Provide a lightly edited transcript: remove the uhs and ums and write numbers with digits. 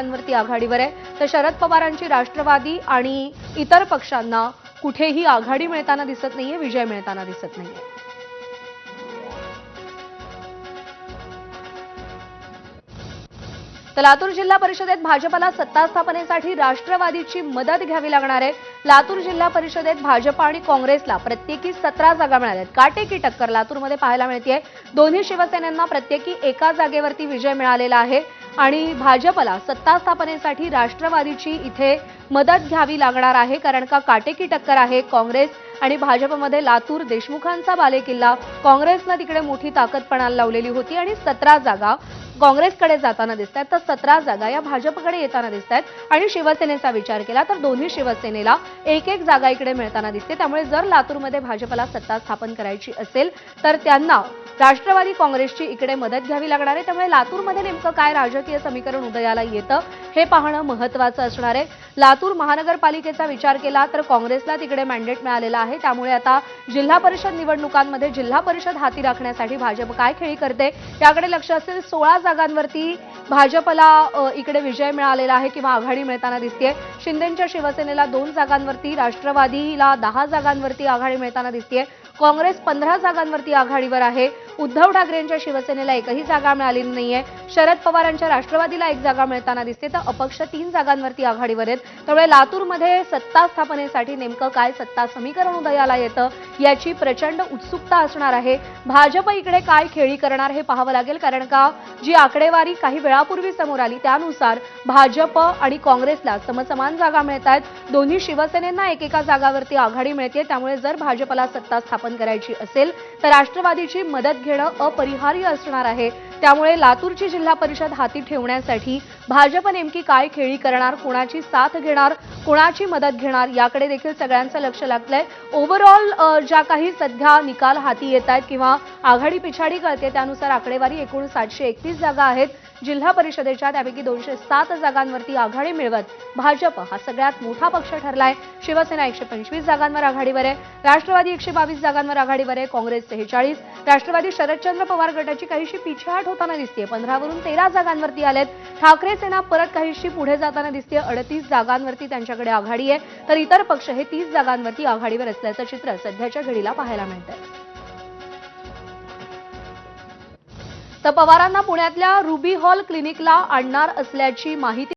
वरती आघाडीवर आहे, तर शरद पवारांची राष्ट्रवादी आणि इतर पक्षांना कुठेही आघाडी मिळताना दिसत नाहीये, विजय मिळताना दिसत नाहीये. तर लातूर जिल्हा परिषदेत भाजपला सत्ता स्थापनेसाठी राष्ट्रवादीची मदत घ्यावी लागणार आहे. लातूर जिल्हा परिषदेत भाजप आणि काँग्रेसला प्रत्येकी 17 जागा मिळाल्यात. काटेकी टक्कर लातूरमध्ये पाहायला मिळतेय. दोन्ही शिवसेनेंना प्रत्येकी एका जागेवरती विजय मिळालेला आहे आणि भाजपला सत्ता स्थापनेसाठी राष्ट्रवादीची इथे मदत घ्यावी लागणार आहे, कारण का काटेकी टक्कर आहे. काँग्रेस आणि भाजपमध्ये लातूर देशमुखांचा बालेकिल्ला. काँग्रेसनं तिकडे मोठी ताकद पणाला लावलेली होती आणि 17 जागा काँग्रेसकडे जाताना दिसत आहेत, तर 17 जागा या भाजपकडे येताना दिसत आहेत आणि शिवसेनेचा विचार केला तर दोन्ही शिवसेनेला एक एक जागा इकडे मिळताना दिसते. त्यामुळे जर लातूरमध्ये भाजपला सत्ता स्थापन करायची असेल तर त्यांना राष्ट्रवादी काँग्रेसची इकडे मदत घ्यावी लागणार आहे. त्यामुळे लातूरमध्ये नेमकं काय राजकीय समीकरण उदयाला येतं हे पाहणं महत्त्वाचं असणार आहे. लातूर महानगरपालिकेचा विचार केला तर काँग्रेसला तिकडे मॅन्डेट मिळालेला आहे. त्यामुळे आता जिल्हा परिषद निवडणुकांमध्ये जिल्हा परिषद हाती राखण्यासाठी भाजप काय खेळी करते याकडे लक्ष असेल. 16 जागांवरती भाजपला इकडे विजय मिळालेला आहे किंवा आघाडी मिळताना दिसतेय. शिंदेंच्या शिवसेनेला 2 जागांवरती, राष्ट्रवादीला 10 जागांवरती आघाडी मिळताना दिसतेय. काँग्रेस 15 जागांवरती आघाडीवर आहे. उद्धव ठाकरेंच्या शिवसेनेला एकही जागा मिळालेली नाहीये. शरद पवारांच्या राष्ट्रवादीला 1 जागा मिळताना दिसते, तर अपक्ष 3 जागांवरती आघाडीवर आहेत. त्यामुळे लातूरमध्ये सत्ता स्थापनेसाठी नेमकं काय सत्ता समीकरण उदयाला येतं याची प्रचंड उत्सुकता असणार आहे. भाजप इकडे काय खेळी करणार हे पाहावं लागेल, कारण का जी आकडेवारी काही वेळापूर्वी समोर आली त्यानुसार भाजप आणि काँग्रेसला समसमान जागा मिळत आहेत. दोन्ही शिवसेनेंना एकेका जागावरती आघाडी मिळते. त्यामुळे जर भाजपला सत्ता स्थापन करायची असेल तर राष्ट्रवादीची मदत घेणं अपरिहार्य असणार आहे. त्यामुळे लातूरची जिल्हा परिषद हाती ठेवण्यासाठी भाजप नेमकी काय खेळी करणार, कोणाची साथ घेणार, कोणाची मदत घेणार याकडे देखील सगळ्यांचं लक्ष लागलंय. ओव्हरऑल ज्या काही सध्या निकाल हाती येत आहेत किंवा आघाडी पिछाडी कळते त्यानुसार आकडेवारी एकूण 731 जागा आहेत जिल्हा परिषदेच्या, त्यापैकी 207 जागांवरती आघाडी मिळवत भाजप हा सगळ्यात मोठा पक्ष ठरलाय. शिवसेना 125 जागांवर आघाडीवर आहे, राष्ट्रवादी 122 जागांवर आघाडीवर आहे, काँग्रेस 46. राष्ट्रवादी शरदचंद्र पवार गटाची काहीशी पिछेहाट होताना दिसते, 15 वरून 13 जागांवरती आलेत. ठाकरे सेना परत काहीशी पुढे जाताना दिसते, 38 जागांवरती त्यांच्याकडे आघाडी आहे, तर इतर पक्ष हे 30 जागांवरती आघाडीवर असल्याचं चित्र सध्याच्या घडीला पाहायला मिळतंय. तर पवारांना पुण्यातल्या रुबी हॉल क्लिनिकला आणणार असल्याची माहिती